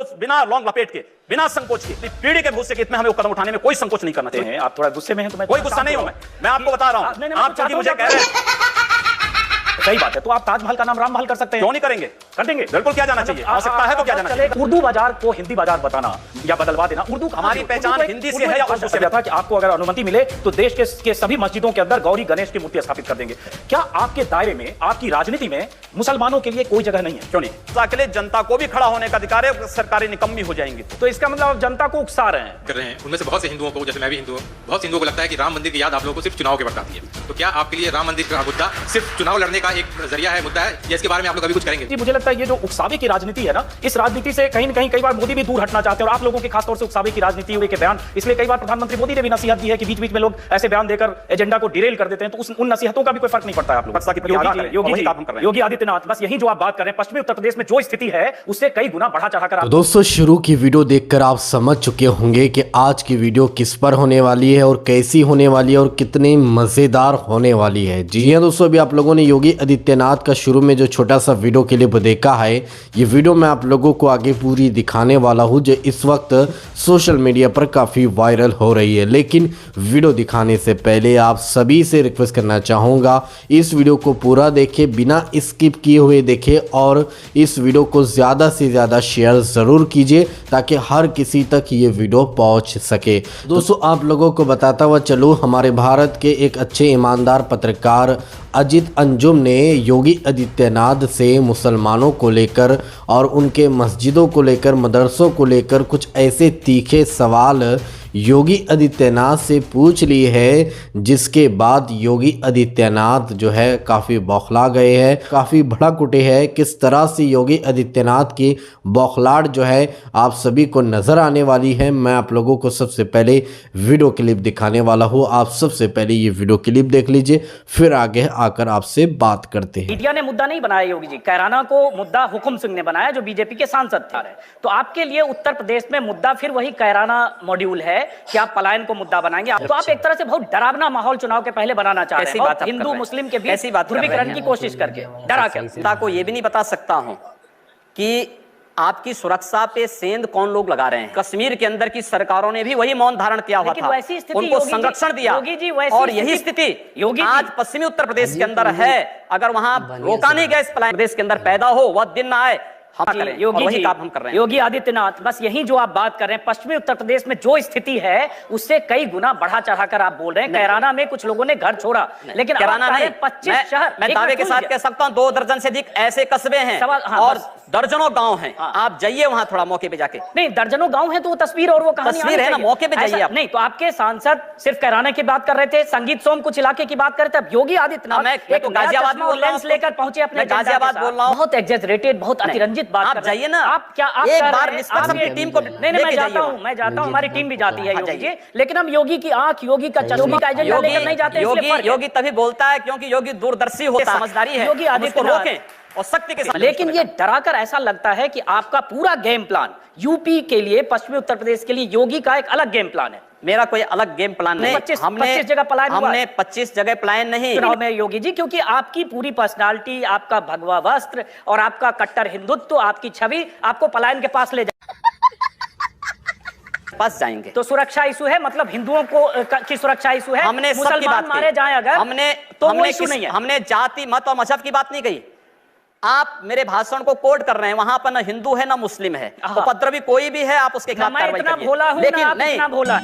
सोच, बिना लौंग लपेट के, बिना संकोच के, पीढ़ी के भूसे के इसमें हमें कदम उठाने में कोई संकोच नहीं करना चाहिए। आप थोड़ा गुस्से में हैं तो मैं कोई गुस्सा नहीं हूं, मैं आपको बता रहा हूं। आप क्योंकि मुझे कह रहे हैं, सही बात है, तो आप ताजमहल का नाम राममहल कर सकते हैं। क्यों नहीं करेंगे? कर देंगे, बिल्कुल। क्या जाना चाहिए? आवश्यकता है तो क्या जाना चाहिए? उर्दू बाजार को हिंदी बाजार बताना या बदलवा देना। उर्दू हमारी पहचान हिंदी से है या उर्दू से? था कि आपको अगर अनुमति मिले तो देश के सभी मस्जिदों के अंदर गौरी गणेश की मूर्ति स्थापित कर देंगे। क्या आपके दायरे में, आपकी राजनीति में मुसलमानों के लिए कोई जगह नहीं है? क्यों नहीं? अकेले जनता को भी खड़ा होने का अधिकार है, सरकारी निकम्मी हो जाएंगी तो इसका मतलब जनता को उकसा रहे कर रहे हैं। उनमें से बहुत से हिंदुओं को, जैसे मैं भी हिंदू हूं, बहुत से हिंदुओं को लगता है कि राम मंदिर की याद आप लोगों को सिर्फ चुनाव के वक्त आती है। तो क्या आपके लिए राम मंदिर का मुद्दा सिर्फ चुनाव लड़ने का एक जरिया है, मुद्दा है, या इसके बारे में आप लोग अभी कुछ करेंगे? जी, मुझे लगता है ये जो उकसावे की राजनीति है ना, इस राजनीति से कहीं न कहीं कई बार मोदी भी दूर हटना चाहते हैं, और आप लोगों के खासतौर से उकसावे की राजनीति हुई के बयान, इसलिए कई बार प्रधानमंत्री मोदी ने भी नसीहत दी है कि बीच बीच में लोग ऐसे बयान देकर एजेंडा को डिरेल कर देते हैं, तो उन नसीहतों का भी कोई फर्क नहीं पड़ता है आप लोग। योगी आदित्यनाथ, बस यही जो आप बात कर रहे हैं, पश्चिमी उत्तर प्रदेश में जो स्थिति है उससे कई गुना बढ़ा चढ़ाकर। तो दोस्तों, शुरू की वीडियो देखकर आप समझ चुके होंगे कि आज की वीडियो किस पर होने वाली है और कैसी होने वाली है और कितनी मजेदार होने वाली है। जी हाँ दोस्तों, अभी आप लोगों ने योगी आदित्यनाथ का शुरू में जो छोटा सा वीडियो क्लिप देखा है, ये वीडियो मैं आप लोगों को आगे पूरी दिखाने वाला हूँ, जो इस वक्त सोशल मीडिया पर काफ़ी वायरल हो रही है। लेकिन वीडियो दिखाने से पहले आप सभी से रिक्वेस्ट करना चाहूँगा, इस वीडियो को पूरा देखें, बिना स्किप किए हुए देखें, और इस वीडियो को ज़्यादा से ज़्यादा शेयर ज़रूर कीजिए ताकि हर किसी तक ये वीडियो पहुँच सके। दोस्तों, आप लोगों को बताता हुआ चलूँ, हमारे भारत के एक अच्छे ईमानदार पत्रकार अजित अंजुम ने योगी आदित्यनाथ से मुसलमानों को लेकर और उनके मस्जिदों को लेकर, मदरसों को लेकर कुछ ऐसे तीखे सवाल योगी आदित्यनाथ से पूछ ली है, जिसके बाद योगी आदित्यनाथ जो है काफ़ी बौखला गए हैं, काफ़ी भड़क उठे हैं। किस तरह से योगी आदित्यनाथ की बौखलाहट जो है आप सभी को नज़र आने वाली है, मैं आप लोगों को सबसे पहले वीडियो क्लिप दिखाने वाला हूँ। आप सबसे पहले ये वीडियो क्लिप देख लीजिए, फिर आगे आकर आपसे बात करते हैं। मीडिया ने मुद्दा नहीं बनाया योगी जी, कैराना को मुद्दा हुकुम सिंह ने बनाया, जो बीजेपी के सांसद थे। तो आपके लिए उत्तर प्रदेश में मुद्दा फिर वही कैराना मॉड्यूल है कि आप पलायन को मुद्दा बनाएंगे। तो आप एक तरह से बहुत डरावना माहौल चुनाव के पहले बनाना चाह रहे हैं, हिंदू मुस्लिम के बीच ध्रुवीकरण की कोशिश करके, डरा कर। जनता को यह भी नहीं बता सकता हूं कि आपकी सुरक्षा पे सेंध कौन लोग लगा रहे हैं। कश्मीर के अंदर की सरकारों ने भी वही मौन धारण किया हुआ था, उनको संरक्षण दिया, और यही स्थिति आज पश्चिमी उत्तर प्रदेश के अंदर है। अगर वहां रोका नहीं गया, इस पलायन प्रदेश के अंदर पैदा हो, वह दिन ना आए, योगी जी, हम कर रहे हैं। योगी आदित्यनाथ, बस यही जो आप बात कर रहे हैं, पश्चिमी उत्तर प्रदेश में जो स्थिति है उससे कई गुना बढ़ा चढ़ाकर आप बोल रहे हैं। कैराना में कुछ लोगों ने घर छोड़ा, लेकिन कैराना नहीं, 25 शहर, मैं दावे के साथ कह सकता हूं 2 दर्जन से अधिक ऐसे कस्बे हैं और दर्जनों गांव हैं। आप जाइए वहां थोड़ा मौके पे जाके। नहीं, दर्जनों गांव हैं तो वो तस्वीर और वो कहानी तस्वीर है ना, मौके पे जाइए आप। नहीं तो आपके सांसद सिर्फ कैराना की बात कर रहे थे, संगीत सोम कुछ इलाके की बात कर रहे थे। अब योगी आदित्यनाथ मैं तो गाजियाबाद में लेंस लेकर पहुंचे अपने, गाजियाबाद बोल रहा हूं, बहुत एग्जैजरेटेड, बहुत अतिरंजित बात। आप जाइए ना, आप क्या आप एक बार निष्पक्ष अपनी टीम को नहीं, मैं जाता हूं, हमारी टीम भी जाती है योगी जी, लेकिन हम योगी की आंख, योगी का चश्मा का एजेंडा लेकर नहीं जाते। योगी तभी बोलता है क्योंकि योगी दूरदर्शी होता है, समझदारी है। योगी आदित्यनाथ रोकें और सख्ती के साथ। लेकिन ये डराकर ऐसा लगता है कि आपका पूरा गेम प्लान यूपी के लिए, पश्चिमी उत्तर प्रदेश के लिए योगी का एक अलग गेम प्लान है। मेरा कोई अलग गेम प्लान नहीं। 25 जगह पलायन हुआ। हमने 25 जगह प्लान नहीं चुनाव में योगी जी, क्योंकि आपकी पूरी पर्सनालिटी, आपका भगवा वस्त्र और आपका कट्टर हिंदुत्व, आपकी छवि आपको पलायन के पास ले पास जाएंगे। तो सुरक्षा इशू है, मतलब हिंदुओं को की सुरक्षा इशू है। हमने मुसलमान मारे जाएं अगर, हमने जाति, मत और मजहब की बात नहीं कही। आप मेरे भाषण को कोट कर रहे हैं, वहां पर ना हिंदू है ना मुस्लिम है, उपद्रवी कोई भी है आप उसके खिलाफ कार्रवाई करिए। भोला हूं, लेकिन नहीं इतना भोला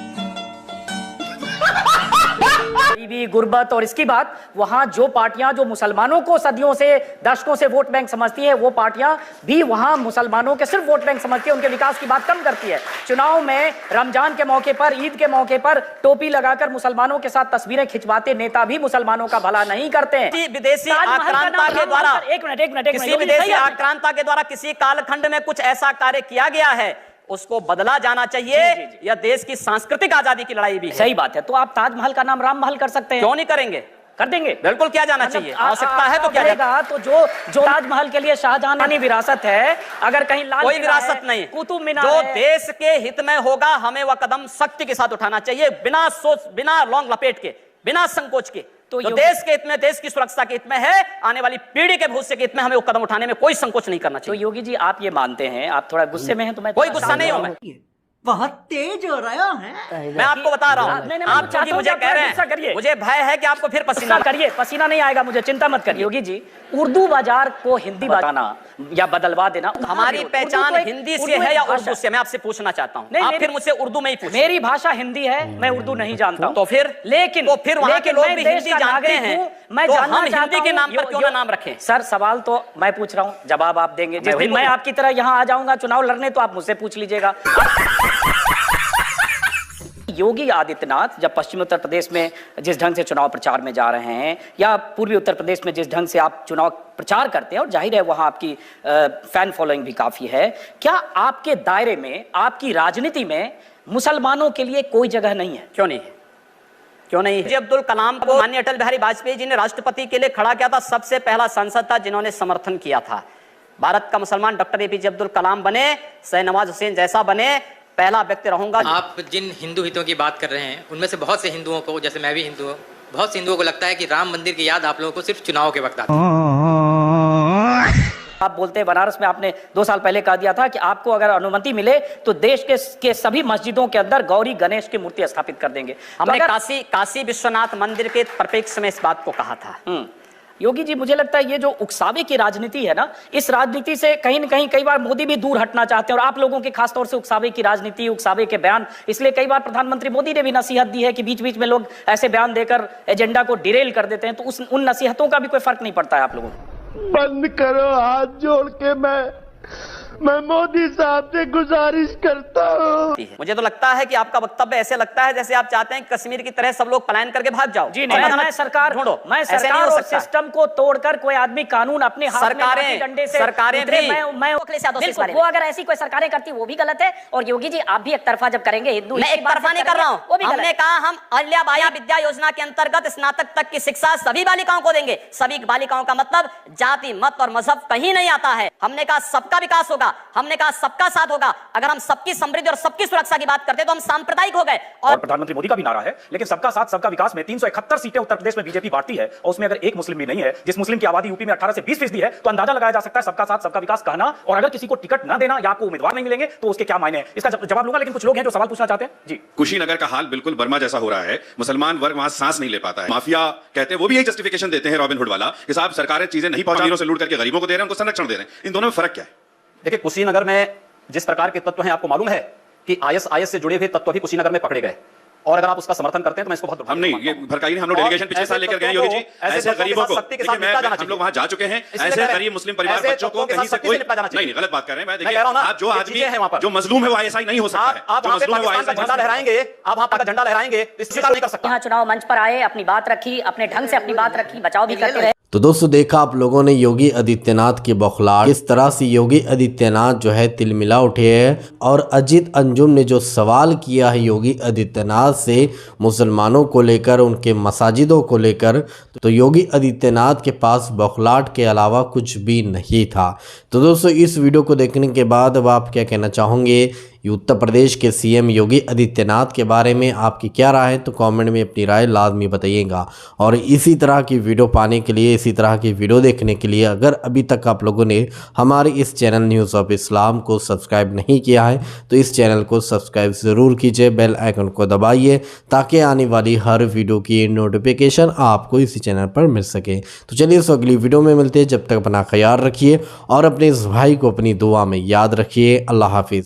गरीबी, गुर्बत और इसकी बात, वहां जो पार्टियां जो मुसलमानों को सदियों से, दशकों से वोट बैंक समझती है, वो पार्टियां भी वहां मुसलमानों के सिर्फ वोट बैंक समझती है, उनके विकास की बात कम करती है। चुनाव में रमजान के मौके पर, ईद के मौके पर टोपी लगाकर मुसलमानों के साथ तस्वीरें खिंचवाते नेता भी मुसलमानों का भला नहीं करते हैं। विदेशी आक्रांता के द्वारा, एक मिनट, किसी विदेशी आक्रांता के द्वारा किसी कालखंड में कुछ ऐसा कार्य किया गया है, उसको बदला जाना चाहिए। या देश की सांस्कृतिक आजादी की लड़ाई भी है। सही बात है। तो आप ताजमहल का नाम राममहल कर सकते हैं, क्यों नहीं करेंगे? कर देंगे, बिल्कुल। क्या जाना चाहिए? आवश्यकता है तो क्या करेगा? तो जो ताजमहल के लिए शाहजहानी विरासत है, अगर कहीं लाल कोई विरासत नहीं, कुतुब मीनार जो देश के हित में होगा, हमें वह कदम सख्ती के साथ उठाना चाहिए, बिना सोच, बिना लौंग लपेट के, बिना संकोच के। तो जो देश के हित में, देश की सुरक्षा के हित में है, आने वाली पीढ़ी के भविष्य के हित में हमें वो कदम उठाने में कोई संकोच नहीं करना तो चाहिए। योगी जी आप ये मानते हैं, आप थोड़ा गुस्से में हैं तो मैं कोई गुस्सा नहीं हूं मैं, बहुत तेज हो रहा है। मैं आपको बता रहा हूं। नहीं, आप क्योंकि मुझे कह रहे हैं, मुझे भय है कि आपको फिर पसीना करिए, पसीना नहीं आएगा मुझे, चिंता मत करिए। योगी जी, उर्दू बाजार को हिंदी बताना या बदलवा देना, हमारी पहचान हिंदी से है या उर्दू से, मैं आपसे पूछना चाहता हूं। आप फिर मुझसे उर्दू में ही पूछिए। मेरी भाषा हिंदी है, मैं उर्दू नहीं जानता हूं। तो फिर वहां के लोग भी हिंदी जानते हैं, मैं जानना हम हिंदी के नाम पर क्यों ना नाम रखें? सर सवाल तो मैं पूछ रहा हूं, जवाब आप देंगे। जिस दिन मैं आपकी तरह यहां आ जाऊंगा चुनाव लड़ने तो आप मुझसे पूछ लीजिएगा। योगी आदित्यनाथ जब पश्चिमी उत्तर प्रदेश में जिस ढंग से चुनाव प्रचार में जा रहे हैं, या पूर्वी उत्तर प्रदेश में जिस ढंग से आप चुनाव प्रचार करते हैं, और जाहिर है वहां आपकी फैन फॉलोइंग भी काफी है, क्या आपके दायरे में, आपकी राजनीति में मुसलमानों के लिए कोई जगह नहीं है? क्यों नहीं है? क्यों नहीं है? अब्दुल कलाम को माननीय अटल बिहारी वाजपेयी जी ने राष्ट्रपति के लिए खड़ा किया था, सबसे पहला सांसद था जिन्होंने समर्थन किया था। भारत का मुसलमान डॉक्टर एपीजे अब्दुल कलाम बने, शाहनवाज हुसैन जैसा बने, पहला व्यक्ति रहूंगा। आप जिन हिंदू हितों की बात कर रहे हैं, उनमें से बहुत से हिंदुओं को, जैसे मैं भी हिंदू हूँ, बहुत से हिंदुओं को लगता है कि राम मंदिर की याद आप लोगों को सिर्फ चुनाव के वक्त आती है। आप बोलते हैं, बनारस में आपने 2 साल पहले कह दिया था कि आपको अगर अनुमति मिले तो देश के सभी मस्जिदों के अंदर गौरी गणेश की मूर्ति स्थापित कर देंगे। हमने काशी विश्वनाथ मंदिर के परिप्रेक्ष्य में इस बात को कहा था। योगी जी, मुझे लगता है ये जो उकसावे की राजनीति है ना, इस राजनीति से कहीं न कहीं कई बार मोदी भी दूर हटना चाहते हैं, और आप लोगों के खासतौर से उकसावे की राजनीति, उकसावे के बयान, इसलिए कई बार प्रधानमंत्री मोदी ने भी नसीहत दी है कि बीच बीच में लोग ऐसे बयान देकर एजेंडा को डिरेल कर देते हैं, तो उन नसीहतों का भी कोई फर्क नहीं पड़ता है आप लोगों को? बंद करो, हाथ जोड़ के मैं मोदी साहब से गुजारिश करता हूँ। मुझे तो लगता है कि आपका वक्तव्य ऐसे लगता है जैसे आप चाहते हैं कि कश्मीर की तरह सब लोग पलायन करके भाग जाओ। जी नहीं, मैं सरकार ढूंढो, मैं सरकार और सिस्टम को तोड़कर कोई आदमी कानून अपने हाथ में लाठी डंडे से, सरकारें भी वो अगर ऐसी कोई सरकारें करती वो भी गलत है। और योगी जी, आप भी एक तरफा जब करेंगे हिंदू, मैं एक तरफा नहीं कर रहा हूँ। हमने कहा हम अहिल्याबाई विद्या योजना के अंतर्गत स्नातक तक की शिक्षा सभी बालिकाओं को देंगे। सभी बालिकाओं का मतलब जाति, मत और मजहब कहीं नहीं आता है। हमने कहा सबका विकास होगा, हमने कहा सबका साथ होगा। अगर हम सबकी समृद्धि और सबकी सुरक्षा की बात करते तो हम सांप्रदायिक हो गए। और प्रधानमंत्री मोदी का भी नारा है, लेकिन सबका साथ सबका विकास में 371 सीटें उत्तर प्रदेश में बीजेपी बांटती है, और उसमें अगर एक मुस्लिम भी नहीं है, जिस मुस्लिम की आबादी यूपी में 18 से 20% है, तो अंदाजा लगाया जा सकता है सबका साथ सबका विकास कहना। और अगर किसी को टिकट ना देना या आपको उम्मीदवार नहीं मिलेंगे तो उसके क्या मायने हैं, इसका जवाब लूंगा। लेकिन कुछ लोग हैं जो सवाल पूछना चाहते हैं। जी, कुशीनगर का हाल बिल्कुल बर्मा जैसा हो रहा है। मुसलमान वर्ग वहां सांस नहीं ले पाता है। माफिया कहते हैं, वो भी यही जस्टिफिकेशन देते हैं रॉबिन हुड वाला, कि साहब सरकारें चीजें नहीं पहुंचा, से लूट करके गरीबों को दे रहे हैं, उनको संरक्षण दे रहे हैं। इन दोनों में फर्क क्या है? देखिए, कुशीनगर में जिस प्रकार के तत्व हैं, आपको मालूम है कि आईएस से जुड़े हुए तत्व भी कुशीनगर में पकड़े गए, और अगर आप उसका समर्थन करते हैं तो मैं इसको बहुत हम नहीं, ये भड़काई नहीं। हम लोग डेलीगेशन पिछले साल लेकर गए योगी जी। ऐसे गरीबों को, हम लोग वहां जा चुके हैं, ऐसे गरीब मुस्लिम परिवार बच्चों को कहीं से कोई नहीं, गलत बात कर रहे हैं। मैं देखिए, आप जो आदमी जो मजलूम है वो आईएसआई नहीं हो सकता है। आप झंडा लहराएंगे, आप वहां पर झंडा लहराएंगे, स्वीकार नहीं कर सकता। यहाँ चुनाव मंच पर आए, अपनी बात रखी, अपने ढंग से अपनी बात रखी, बचाव भी करते रहे। तो दोस्तों, देखा आप लोगों ने योगी आदित्यनाथ की बौखलाहट, किस तरह से योगी आदित्यनाथ जो है तिलमिला उठे हैं। और अजीत अंजुम ने जो सवाल किया है योगी आदित्यनाथ से मुसलमानों को लेकर, उनके मसाजिदों को लेकर, तो योगी आदित्यनाथ के पास बौखलाहट के अलावा कुछ भी नहीं था। तो दोस्तों, इस वीडियो को देखने के बाद अब आप क्या कहना चाहोगे उत्तर प्रदेश के सीएम योगी आदित्यनाथ के बारे में? आपकी क्या राय है? तो कमेंट में अपनी राय लाजमी बताइएगा। और इसी तरह की वीडियो पाने के लिए, इसी तरह की वीडियो देखने के लिए, अगर अभी तक आप लोगों ने हमारे इस चैनल न्यूज़ ऑफ इस्लाम को सब्सक्राइब नहीं किया है तो इस चैनल को सब्सक्राइब ज़रूर कीजिए, बेल आइकन को दबाइए, ताकि आने वाली हर वीडियो की नोटिफिकेशन आपको इसी चैनल पर मिल सके। तो चलिए, इस अगली वीडियो में मिलते हैं। जब तक अपना ख्याल रखिए और अपने इस भाई को अपनी दुआ में याद रखिए। अल्लाह हाफिज़।